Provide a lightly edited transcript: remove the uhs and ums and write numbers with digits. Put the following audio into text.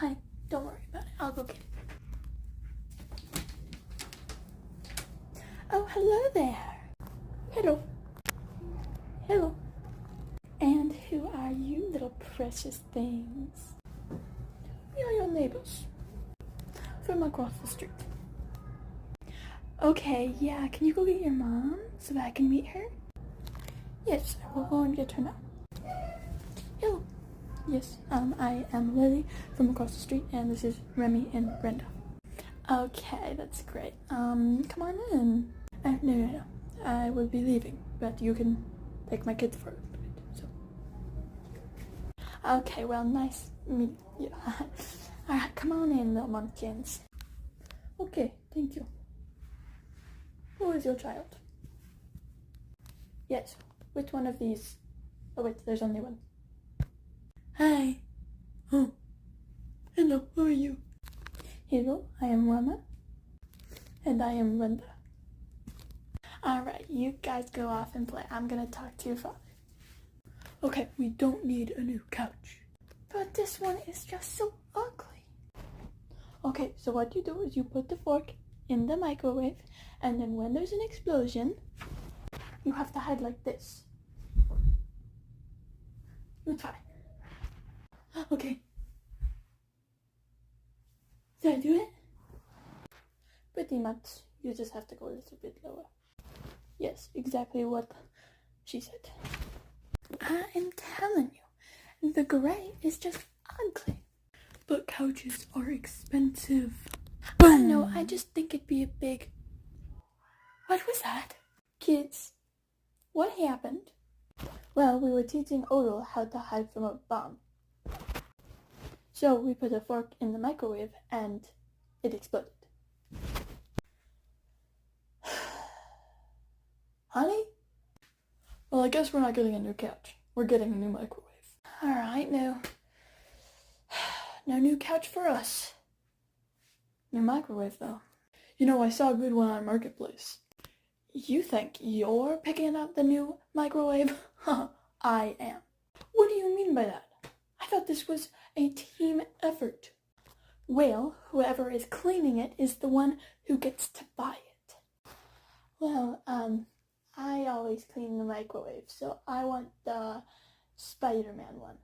fine. Don't worry about it. I'll go get it. Oh, hello there. Hello. Hello. And who are you, little precious things? We are your neighbors. From across the street. Okay, yeah, can you go get your mom so that I can meet her? Yes, I will go and get her now. Hello. Yes, I am Lily from across the street, and this is Remy and Brenda. Okay, that's great. Come on in. No. I will be leaving, but you can take my kids for a bit, so. Okay, well, nice meet you. Alright, come on in, little munchkins. Okay, thank you. Who is your child? Yes, which one of these? Oh wait, there's only one. Hi. Oh. Hello, who are you? Hello, I am Rama. And I am Brenda. Alright, you guys go off and play. I'm gonna talk to your father. Okay, we don't need a new couch. But this one is just so ugly. Okay, so what you do is you put the fork in the microwave, and then when there's an explosion, you have to hide like this. You try. Okay. Did I do it? Pretty much. You just have to go a little bit lower. Yes, exactly what she said. I am telling you, the gray is just ugly. But couches are expensive. No, I just think it'd be a big... What was that? Kids, what happened? Well, we were teaching Odal how to hide from a bomb. So we put a fork in the microwave and it exploded. Honey? Well, I guess we're not getting a new couch. We're getting a new microwave. Alright, no new couch for us. New microwave, though. You know, I saw a good one on Marketplace. You think you're picking out the new microwave? Huh, I am. What do you mean by that? I thought this was a team effort. Well, whoever is cleaning it is the one who gets to buy it. Well, I always clean the microwave, so I want the Spider-Man one.